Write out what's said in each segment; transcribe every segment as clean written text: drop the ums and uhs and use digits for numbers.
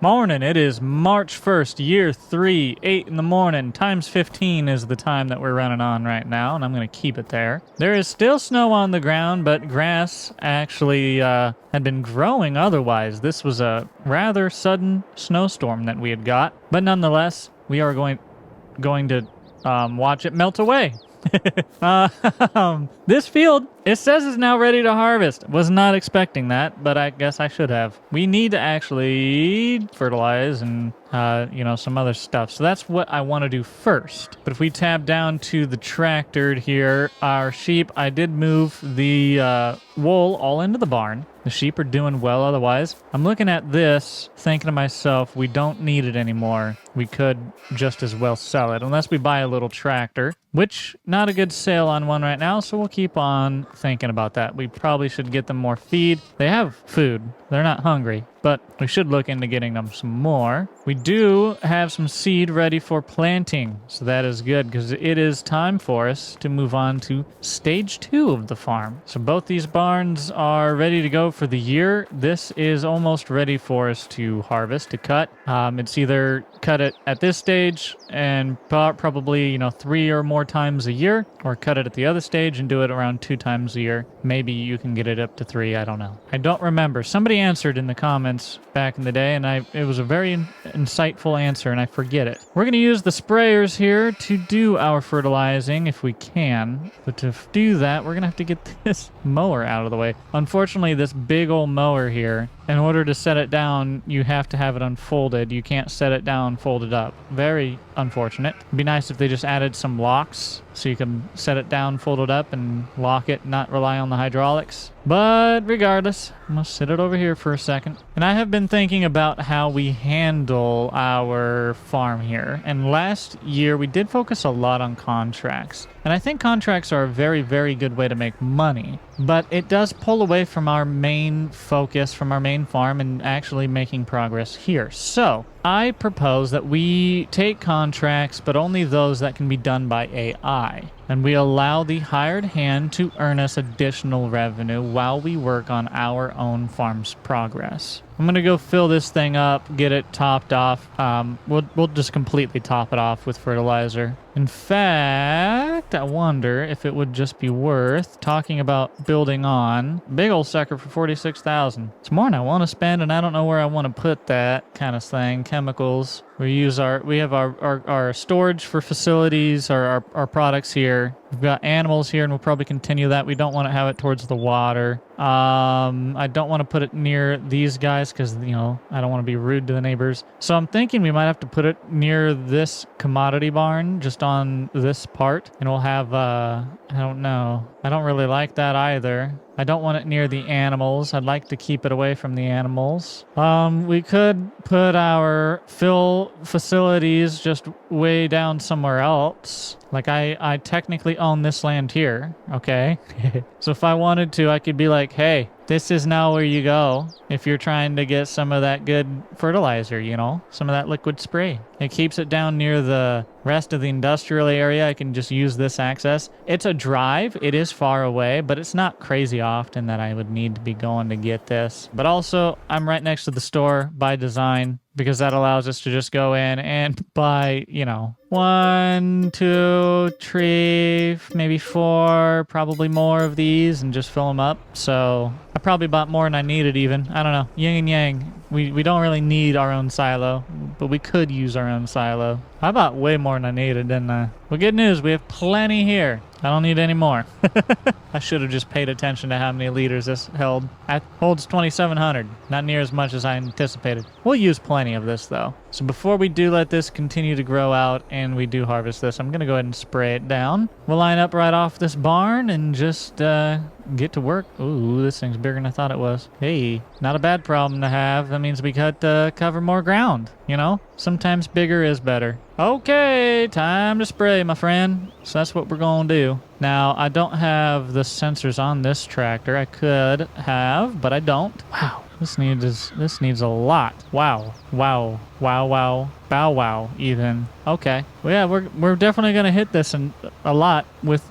Morning. It is March 1st, year 3, 8 in the morning. Times 15 is the time that we're running on right now, and I'm going to keep it there. There is still snow on the ground, but grass actually had been growing otherwise. This was a rather sudden snowstorm that we had got, but nonetheless, we are going to watch it melt away. This field, it says, is now ready to harvest. Was not expecting that, but I guess I should have. We need to actually fertilize and some other stuff. So that's what I want to do first. But if we tab down to the tractor here, our sheep, I did move the wool all into the barn. The sheep are doing well otherwise. I'm looking at this, thinking to myself, we don't need it anymore. We could just as well sell it, unless we buy a little tractor, which not a good sale on one right now, so we'll keep on thinking about that. We probably should get them more feed. They have food. They're not hungry, but we should look into getting them some more. We do have some seed ready for planting, so that is good because it is time for us to move on to stage 2 of the farm. So both these barns are ready to go for the year. This is almost ready for us to harvest, to cut. It's either cut it at this stage and probably 3 or more times a year, or cut it at the other stage and do it around 2 times a year. Maybe you can get it up to 3. I don't know. I don't remember. Somebody answered in the comments back in the day, and it was a very insightful answer, and I forget it. We're going to use the sprayers here to do our fertilizing if we can, but to do that, we're going to have to get this mower out of the way. Unfortunately, this big old mower here, in order to set it down, you have to have it unfolded. You can't set it down folded up. Very unfortunate. It'd be nice if they just added some locks so you can set it down folded up and lock it, not rely on the hydraulics. But regardless, I'm going to sit it over here for a second. And I have been thinking about how we handle our farm here. And last year, we did focus a lot on contracts. And I think contracts are a very, very good way to make money. But it does pull away from our main focus, from our main farm, and actually making progress here. So I propose that we take contracts, but only those that can be done by AI. And we allow the hired hand to earn us additional revenue while we work on our own farm's progress. I'm going to go fill this thing up, get it topped off. We'll just completely top it off with fertilizer. In fact, I wonder if it would just be worth talking about building on. Big old sucker for 46,000. It's more than I want to spend, and I don't know where I want to put that kind of thing. Chemicals. We have our storage for facilities, our products here. We've got animals here, and we'll probably continue that. We don't want to have it towards the water. I don't want to put it near these guys because, I don't want to be rude to the neighbors. So I'm thinking we might have to put it near this commodity barn, just on this part. And we'll have, I don't know. I don't really like that either. I don't want it near the animals. I'd like to keep it away from the animals. We could put our fill facilities just way down somewhere else. Like I technically own this land here, okay? So if I wanted to, I could be like, hey, this is now where you go if you're trying to get some of that good fertilizer, some of that liquid spray. It keeps it down near the rest of the industrial area. I can just use this access. It's a drive. It is far away, but it's not crazy often that I would need to be going to get this. But also, I'm right next to the store by design, because that allows us to just go in and buy, 1, 2, 3, maybe 4, probably more of these, and just fill them up. So I probably bought more than I needed even. I don't know. Yin and yang. We don't really need our own silo, but we could use our own silo. I bought way more than I needed, didn't I? Well, good news. We have plenty here. I don't need any more. I should have just paid attention to how many liters this held. It holds 2,700. Not near as much as I anticipated. We'll use plenty of this, though. So before we do let this continue to grow out and we do harvest this, I'm going to go ahead and spray it down. We'll line up right off this barn and just get to work. Ooh, this thing's bigger than I thought it was. Hey, not a bad problem to have. That means we got to cover more ground, Sometimes bigger is better. Okay, time to spray, my friend. So that's what we're going to do. Now, I don't have the sensors on this tractor. I could have, but I don't. Wow, this needs a lot. Wow, wow, wow, wow, bow wow, even. Okay, well, yeah, we're definitely gonna hit this a lot with.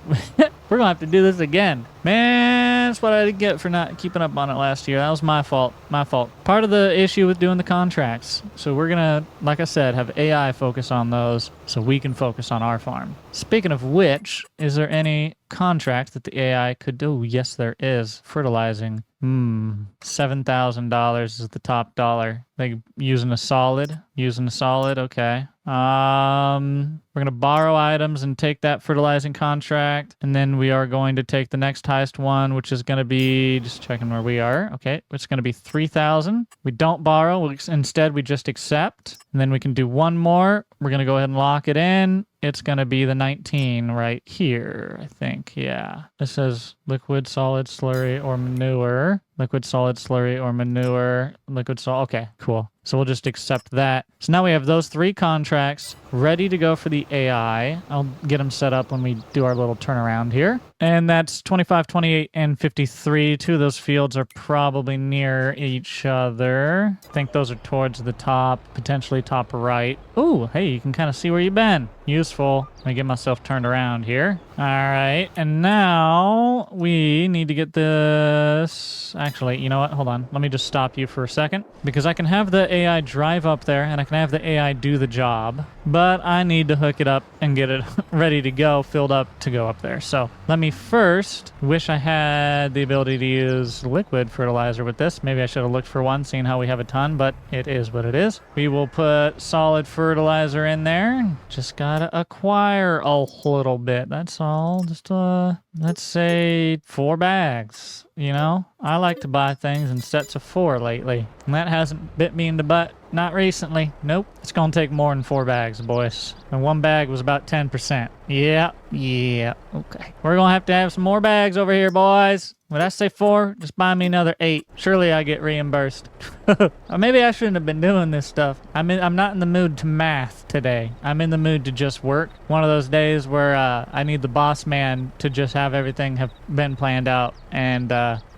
We're gonna have to do this again, man. That's what I get for not keeping up on it last year. That was my fault. My fault. Part of the issue with doing the contracts. So we're going to, like I said, have AI focus on those so we can focus on our farm. Speaking of which, is there any contract that the AI could do? Yes, there is. Fertilizing. $7,000 is the top dollar. Like using a solid. Okay. We're going to borrow items and take that fertilizing contract. And then we are going to take the next highest one, which is going to be, just checking where we are. Okay. It's going to be 3,000. We don't borrow. Instead, we just accept. And then we can do one more. We're going to go ahead and lock it in. It's going to be the 19 right here, I think. Yeah. It says liquid, solid, slurry, or manure. Liquid, solid, slurry, or manure. Liquid, solid. Okay, cool. So we'll just accept that. So now we have those 3 contracts ready to go for the AI. I'll get them set up when we do our little turnaround here. And that's 25, 28, and 53. 2 of those fields are probably near each other. I think those are towards the top, potentially top right. Ooh, hey, you can kind of see where you've been. Useful. Let me get myself turned around here. All right, and now we need to get this. Actually, you know what? Hold on. Let me just stop you for a second because I can have the AI drive up there and I can have the AI do the job, but I need to hook it up and get it ready to go, filled up to go up there. So let me first, wish I had the ability to use liquid fertilizer with this. Maybe I should have looked for one, seeing how we have a ton, but it is what it is. We will put solid fertilizer in there. Just gotta acquire a little bit. That's all. Just let's say 4 bags. You know, I like to buy things in sets of 4 lately, and that hasn't bit me in the butt. Not recently. Nope. It's gonna take more than 4 bags, boys. And 1 bag was about 10%. Yeah. Okay. We're gonna have to have some more bags over here, boys. Would I say 4? Just buy me another 8. Surely I get reimbursed. Or maybe I shouldn't have been doing this stuff. I'm not in the mood to math today. I'm in the mood to just work. One of those days where I need the boss man to just have everything have been planned out. And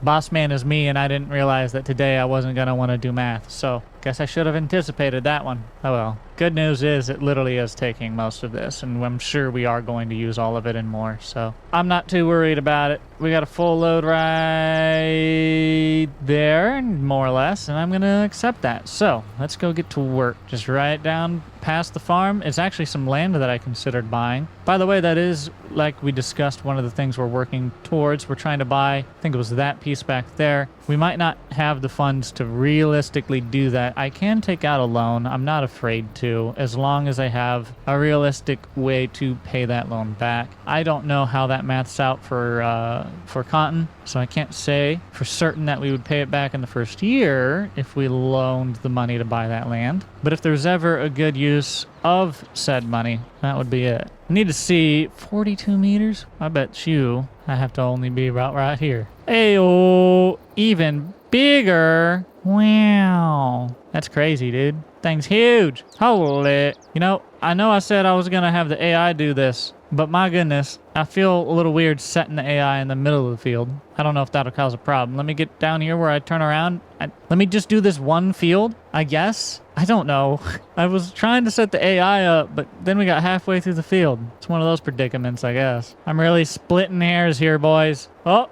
boss man is me, and I didn't realize that today I wasn't gonna want to do math. So guess I should have anticipated that one. Oh well. Good news is it literally is taking most of this, and I'm sure we are going to use all of it and more. So I'm not too worried about it. We got a full load right there, more or less, and I'm gonna accept that. So let's go get to work. Just right down past the farm. It's actually some land that I considered buying. By the way, that is, like we discussed, one of the things we're working towards. We're trying to buy, I think it was that piece back there. We might not have the funds to realistically do that. I can take out a loan. I'm not afraid to, as long as I have a realistic way to pay that loan back. I don't know how that maths out for cotton, so I can't say for certain that we would pay it back in the first year if we loaned the money to buy that land. But if there's ever a good use of said money, that would be it. I need to see 42 meters. I bet you I have to only be about right here. Ayo, even bigger. Wow. That's crazy, dude. Thing's huge. Holy. You know I said I was going to have the AI do this, but my goodness, I feel a little weird setting the AI in the middle of the field. I don't know if that'll cause a problem. Let me get down here where I turn around. Let me just do this one field, I guess. I don't know. I was trying to set the AI up, but then we got halfway through the field. It's one of those predicaments, I guess. I'm really splitting hairs here, boys. There's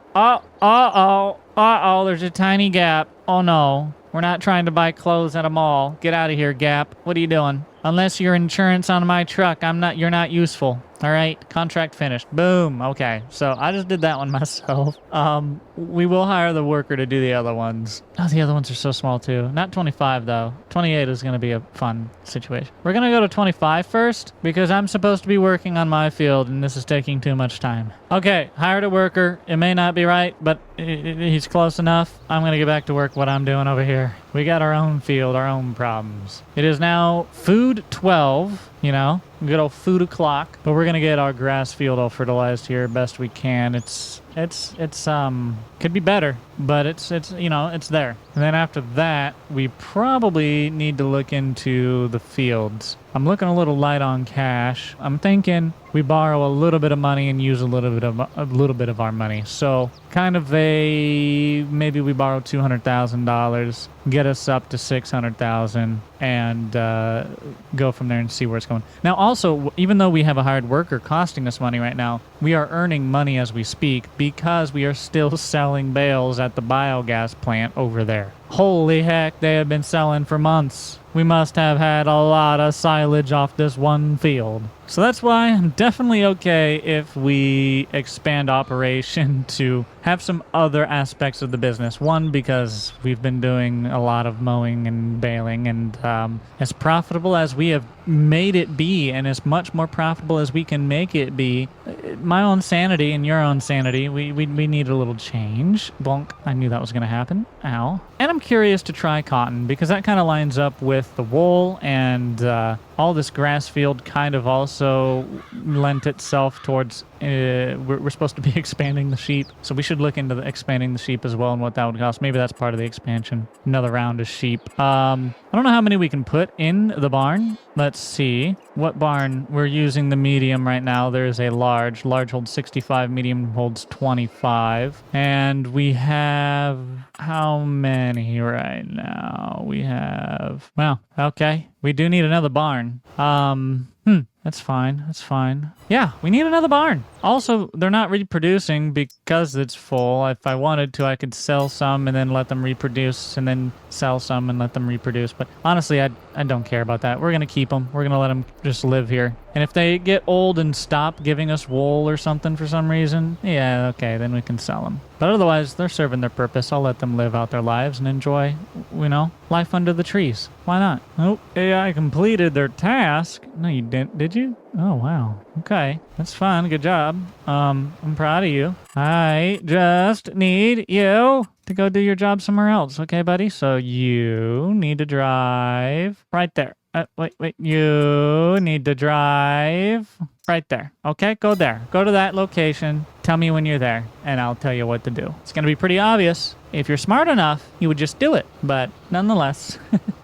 a tiny gap. Oh no. We're not trying to buy clothes at a mall. Get out of here, Gap. What are you doing? Unless you're insurance on my truck, you're not useful. All right, contract finished. Boom. Okay, so I just did that one myself. We will hire the worker to do the other ones. Oh, the other ones are so small too. Not 25 though. 28 is going to be a fun situation. We're going to go to 25 first because I'm supposed to be working on my field and this is taking too much time. Okay, hired a worker. It may not be right, but he's close enough. I'm going to get back to work what I'm doing over here. We got our own field, our own problems. It is now food 12, you know, good old food o'clock. But we're going to get our grass field all fertilized here best we can. It's could be better, but it's there. And then after that, we probably need to look into the fields. I'm looking a little light on cash. I'm thinking we borrow a little bit of money and use a little bit of our money. So kind of maybe we borrow $200,000, get us up to 600,000, and go from there and see where it's going. Now, also, even though we have a hired worker costing us money right now, we are earning money as we speak because we are still selling bales at the biogas plant over there. Holy heck, they have been selling for months. We must have had a lot of silage off this one field. So that's why I'm definitely okay if we expand operation to have some other aspects of the business. One, because we've been doing a lot of mowing and baling, and as profitable as we have made it be, and as much more profitable as we can make it be, my own sanity and your own sanity, we need a little change. Bonk. I knew that was going to happen. Ow. And I'm curious to try cotton because that kind of lines up with the wool, and all this grass field kind of also lent itself towards we're supposed to be expanding the sheep, so we should look into expanding the sheep as well and what that would cost. Maybe that's part of the expansion. Another round of sheep. I don't know how many we can put in the barn. Let's see what barn. We're using the medium right now. There's a large holds 65, medium holds 25, and we have how many right now? We have, well, okay, we do need another barn. That's fine. That's fine. Yeah, we need another barn. Also, they're not reproducing because it's full. If I wanted to, I could sell some and then let them reproduce, and then sell some and let them reproduce. But honestly, I don't care about that. We're going to keep them. We're going to let them just live here. And if they get old and stop giving us wool or something for some reason, yeah, okay, then we can sell them. But otherwise, they're serving their purpose. I'll let them live out their lives and enjoy, life under the trees. Why not? Oh, AI completed their task. No, you didn't, did you? Oh, wow. Okay, that's fine. Good job. I'm proud of you. I just need you to go do your job somewhere else. Okay, buddy? So you need to drive right there. Wait. You need to drive right there. Okay, go there. Go to that location. Tell me when you're there, and I'll tell you what to do. It's going to be pretty obvious. If you're smart enough, you would just do it. But nonetheless,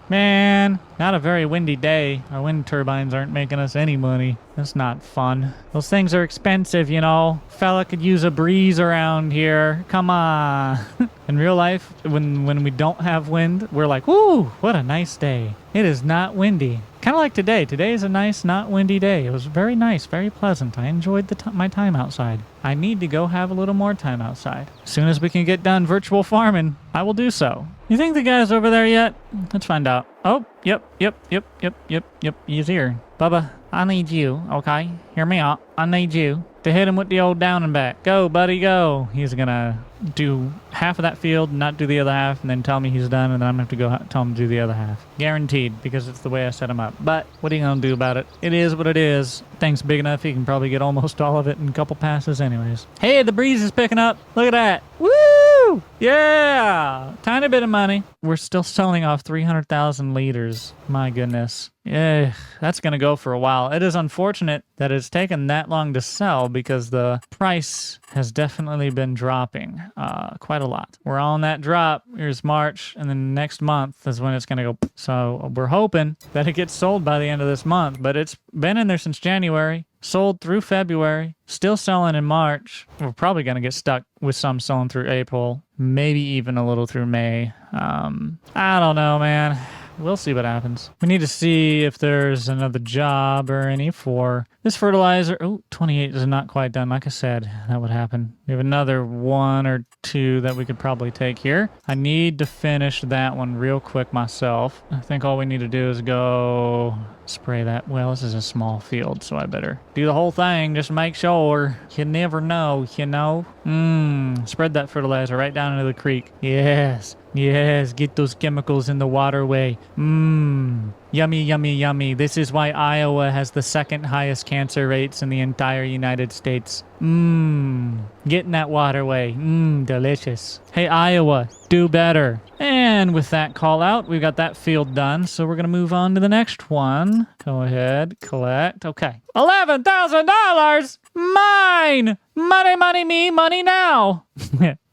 man, not a very windy day. Our wind turbines aren't making us any money. That's not fun. Those things are expensive, Fella could use a breeze around here. Come on. In real life, when we don't have wind, we're like, woo, what a nice day. It is not windy. Kind of like today. Today is a nice, not windy day. It was very nice, very pleasant. I enjoyed my time outside. I need to go have a little more time outside. As soon as we can get done virtual farming, I will do so. You think the guy's over there yet? Let's find out. Oh, yep. He's here. Bubba, I need you, okay? Hear me out. I need you to hit him with the old down and back. Go, buddy, go. He's gonna do half of that field, not do the other half, and then tell me he's done, and then I'm gonna have to go tell him to do the other half. Guaranteed, because it's the way I set him up. But what are you gonna do about it? It is what it is. Thing's big enough, he can probably get almost all of it in a couple passes anyways. Hey, the breeze is picking up. Look at that. Woo! Yeah! Tiny bit of money. We're still selling off 300,000 liters. My goodness. Yeah, that's going to go for a while. It is unfortunate that it's taken that long to sell because the price has definitely been dropping quite a lot. We're on that drop. Here's March, and then next month is when it's going to go. So we're hoping that it gets sold by the end of this month, but it's been in there since January. Sold through February, still selling in March. We're probably going to get stuck with some selling through April, maybe even a little through May. I don't know, man. We'll see what happens. We need to see if there's another job or any for this fertilizer. Oh, 28 is not quite done. Like I said, that would happen. We have another 1 or 2 that we could probably take here. I need to finish that one real quick myself. I think all we need to do is go spray that. Well, this is a small field, so I better do the whole thing. Just make sure. You never know, Spread that fertilizer right down into the creek. Yes, get those chemicals in the waterway. Yummy, yummy, yummy. This is why Iowa has the second highest cancer rates in the entire United States. Get in that waterway. Delicious. Hey, Iowa, do better. And with that call out, we've got that field done. So we're going to move on to the next one. Go ahead, collect. Okay. $11,000! Mine! Money, money, me, money now.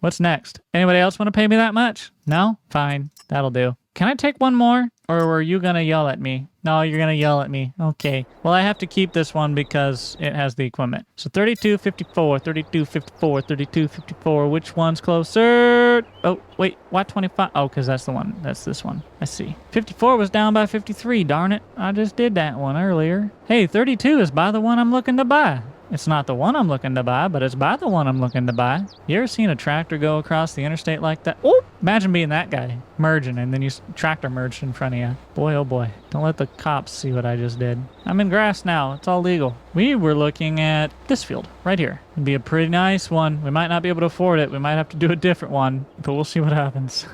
What's next? Anybody else want to pay me that much? No? Fine. That'll do. Can I take one more? Or were you going to yell at me? No, you're going to yell at me. Okay. Well, I have to keep this one because it has the equipment. So 3254, 3254, 3254. Which one's closer? Oh, wait. Why 25? Oh, because that's the one. That's this one. I see. 54 was down by 53. Darn it. I just did that one earlier. Hey, 32 is by the one I'm looking to buy. It's not the one I'm looking to buy, but it's by the one I'm looking to buy. You ever seen a tractor go across the interstate like that? Oh, imagine being that guy, merging, and then you tractor merged in front of you. Boy, oh boy. Don't let the cops see what I just did. I'm in grass now. It's all legal. We were looking at this field right here. It'd be a pretty nice one. We might not be able to afford it. We might have to do a different one, but we'll see what happens.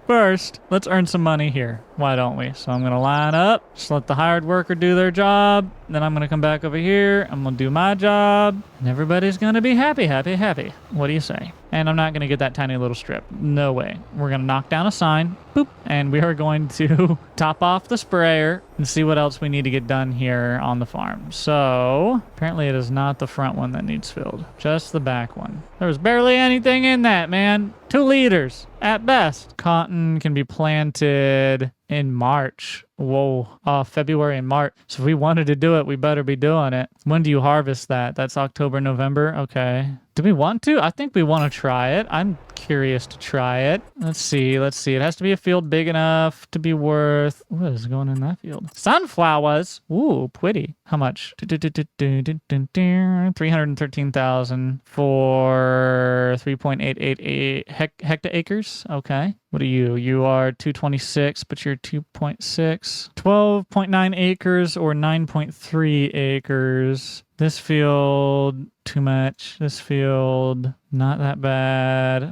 First, let's earn some money here. Why don't we? So I'm going to line up, just let the hired worker do their job. Then I'm going to come back over here. I'm going to do my job, and everybody's going to be happy, happy, happy. What do you say? And I'm not going to get that tiny little strip. No way. We're going to knock down a sign. Boop. And we are going to top off the sprayer and see what else we need to get done here on the farm. So apparently it is not the front one that needs filled, just the back one. There was barely anything in that, man. 2 liters at best. Cotton can be planted in March. Whoa, February and March. So if we wanted to do it, we better be doing it. When do you harvest that? That's October, November. Okay. Do we want to? I think we want to try it. I'm curious to try it. Let's see. Let's see. It has to be a field big enough to be worth... What is going in that field? Sunflowers. Ooh, pretty. How much? 313,000 for 3.888 hectares. Okay. What are you? You are 226, but you're 2.6. 12.9 acres or 9.3 acres. This field, too much. This field, not that bad.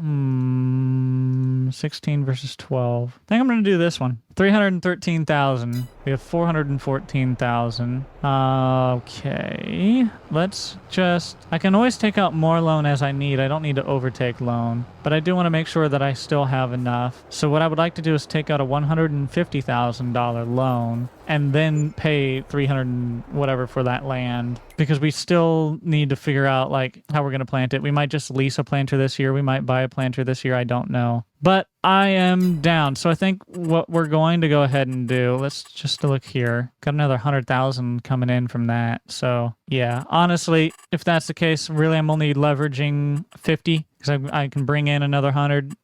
16 versus 12. I think I'm going to do this one. 313,000. We have 414,000. Okay. Let's just... I can always take out more loan as I need. I don't need to overtake loan. But I do want to make sure that I still have enough. So what I would like to do is take out a $150,000 loan and then pay 300 and whatever for that land, because we still need to figure out like how we're going to plant it. We might just lease a planter this year. We might buy a planter this year. I don't know. But I am down. So I think what we're going to go ahead and do, let's just look here. Got another 100,000 coming in from that. So yeah, honestly, if that's the case, really I'm only leveraging 50 because I can bring in another 100.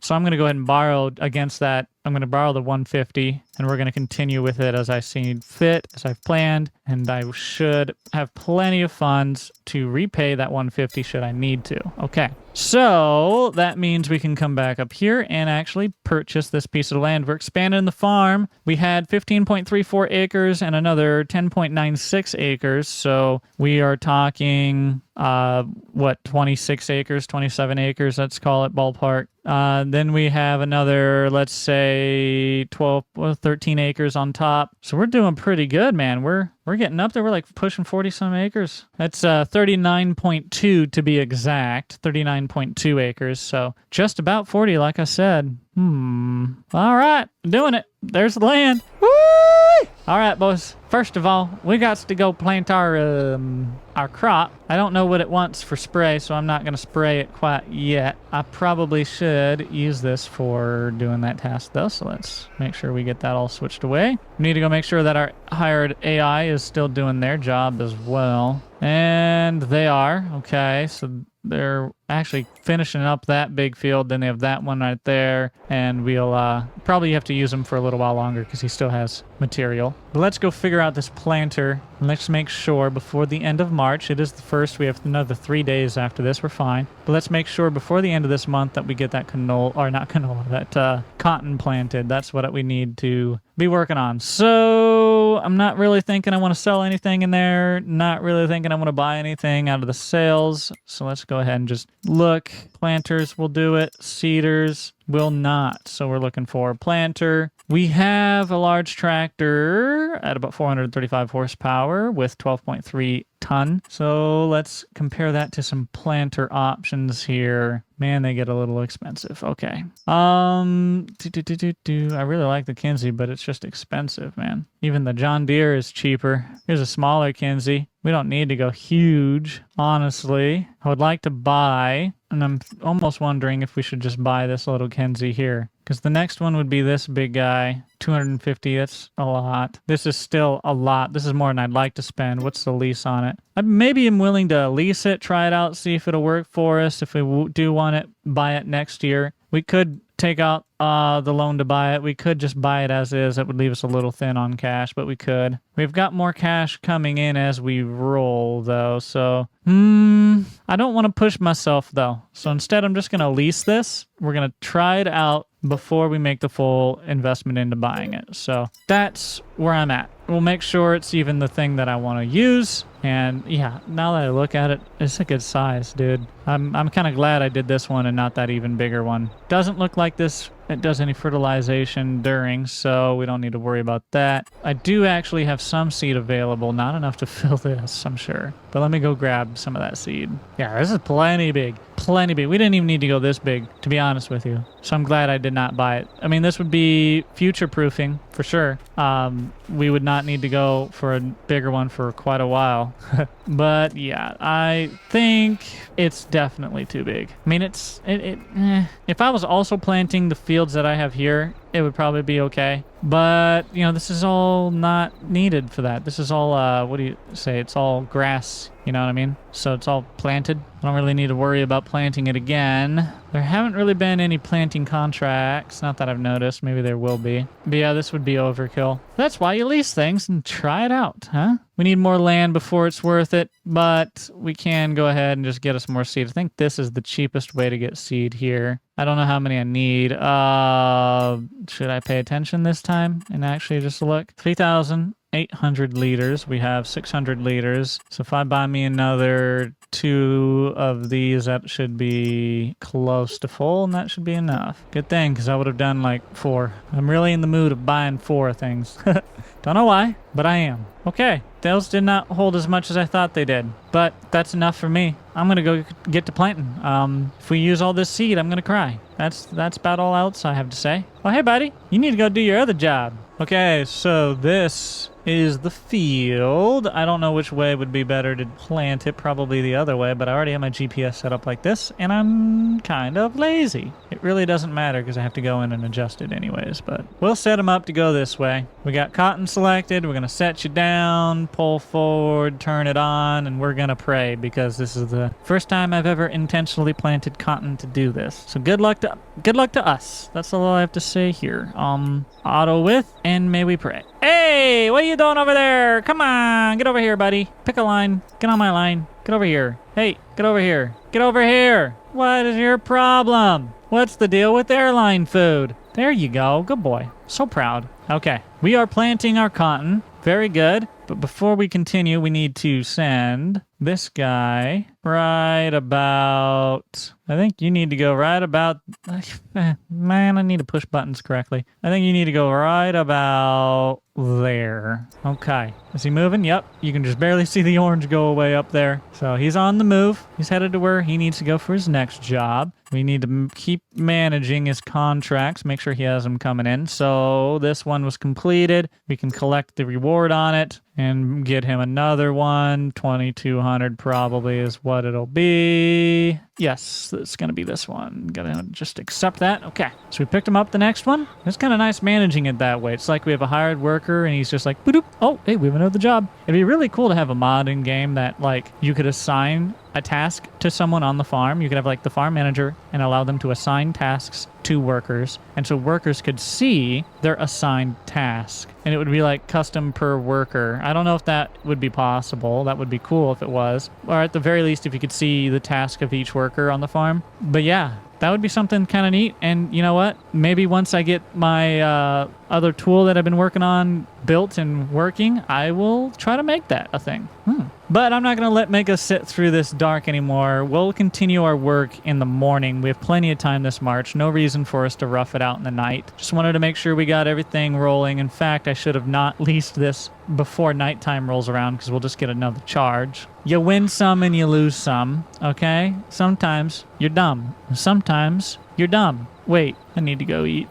So I'm going to go ahead and borrow against that. I'm going to borrow the 150 and we're going to continue with it as I see fit, as I've planned. And I should have plenty of funds to repay that 150 should I need to. Okay. So that means we can come back up here and actually purchase this piece of land. We're expanding the farm. We had 15.34 acres and another 10.96 acres. So we are talking, 26 acres, 27 acres, let's call it ballpark. Then we have another, let's say 13 acres on top. So we're doing pretty good, man. We're getting up there. We're like pushing 40 some acres. That's 39.2 to be exact, 39.2 acres. So just about 40, like I said. All right, doing it. There's the land. Woo! All right, boys. First of all, we got to go plant our crop. I don't know what it wants for spray, so I'm not going to spray it quite yet. I probably should use this for doing that task, though, so let's make sure we get that all switched away. We need to go make sure that our hired AI is still doing their job as well. And they are. Okay, so they're actually finishing up that big field. Then they have that one right there. And we'll probably have to use him for a little while longer because he still has material. But let's go figure out this planter. Let's make sure before the end of March, it is the first, we have another 3 days after this, we're fine. But let's make sure before the end of this month that we get that that cotton planted. That's what we need to be working on. So I'm not really thinking I want to sell anything in there. Not really thinking I want to buy anything out of the sales. So let's go ahead and just look. Planters will do it. Seeders will not. So we're looking for a planter. We have a large tractor at about 435 horsepower with 12.3 ton. So let's compare that to some planter options here. Man, they get a little expensive. Okay. I really like the Kinsey, but it's just expensive, man. Even the John Deere is cheaper. Here's a smaller Kinsey. We don't need to go huge, honestly. I would like to buy, and I'm almost wondering if we should just buy this little Kinsey here. because the next one would be this big guy. 250, that's a lot. This is still a lot. This is more than I'd like to spend. What's the lease on it? I maybe am willing to lease it, try it out, see if it'll work for us. If we do want it, buy it next year. We could take out the loan to buy it. We could just buy it as is. That would leave us a little thin on cash, but we could. We've got more cash coming in as we roll, though, so... I don't want to push myself, though. So instead, I'm just going to lease this. We're going to try it out before we make the full investment into buying it. So that's where I'm at. We'll make sure it's even the thing that I want to use. And yeah, now that I look at it, it's a good size, dude. I'm kind of glad I did this one and not that even bigger one. Doesn't look like it does any fertilization during, so we don't need to worry about that. I do actually have some seed available, not enough to fill this, I'm sure. But let me go grab some of that seed. Yeah, this is plenty big. Plenty big. We didn't even need to go this big, to be honest with you. So I'm glad I did not buy it. I mean, this would be future-proofing, for sure. We would not need to go for a bigger one for quite a while. But yeah, I think it's definitely too big. I mean, if I was also planting the fields that I have here, it would probably be okay. But, you know, this is all not needed for that. This is all, what do you say? It's all grass, you know what I mean? So it's all planted. I don't really need to worry about planting it again. There haven't really been any planting contracts. Not that I've noticed. Maybe there will be. But yeah, this would be overkill. That's why you lease things and try it out, huh? We need more land before it's worth it, but we can go ahead and just get us more seed. I think this is the cheapest way to get seed here. I don't know how many I need. Should I pay attention this time and actually just look? 3,800 liters. We have 600 liters. So if I buy me another 2 of these, that should be close to full, and that should be enough. Good thing, because I would have done like 4. I'm really in the mood of buying 4 things. Don't know why, but I am. Okay, those did not hold as much as I thought they did, but that's enough for me. I'm going to go get to planting. If we use all this seed, I'm going to cry. That's about all else I have to say. Oh, hey, buddy, you need to go do your other job. Okay, so this is the field. I don't know which way would be better to plant it. Probably the other way, but I already have my GPS set up like this, and I'm kind of lazy. It really doesn't matter because I have to go in and adjust it anyways, but we'll set them up to go this way. We got cotton selected. We're going to set you down, pull forward, turn it on, and we're going to pray because this is the first time I've ever intentionally planted cotton to do this. So good luck to us. That's all I have to say here. Auto width, and may we pray. Hey, what are you doing over there? Come on, get over here, buddy. Pick a line. Get on my line. Get over here. Hey, get over here. Get over here. What is your problem? What's the deal with airline food? There you go. Good boy. So proud. Okay, we are planting our cotton. Very good. But before we continue, we need to send this guy right about... I think you need to go right about... Man, I need to push buttons correctly. I think you need to go right about there. Okay. Is he moving? Yep. You can just barely see the orange go away up there. So he's on the move. He's headed to where he needs to go for his next job. We need to keep managing his contracts, make sure he has them coming in. So this one was completed. We can collect the reward on it and get him another one. 2,200 probably is what it'll be. Yes, it's going to be this one. Gotta just accept that. Okay, so we picked him up the next one. It's kind of nice managing it that way. It's like we have a hired worker and he's just like, boop. Oh, hey, we have another job. It'd be really cool to have a mod in game that like you could assign a task to someone on the farm. You could have like the farm manager and allow them to assign tasks to workers. And so workers could see their assigned task. And it would be like custom per worker. I don't know if that would be possible. That would be cool if it was. Or at the very least, if you could see the task of each worker on the farm. But yeah, that would be something kind of neat. And you know what? Maybe once I get my other tool that I've been working on built and working, I will try to make that a thing. But I'm not going to make us sit through this dark anymore. We'll continue our work in the morning. We have plenty of time this March. No reason for us to rough it out in the night. Just wanted to make sure we got everything rolling. In fact, I should have not leased this before nighttime rolls around because we'll just get another charge. You win some and you lose some, okay? Sometimes you're dumb. Sometimes you're dumb. Wait, I need to go eat.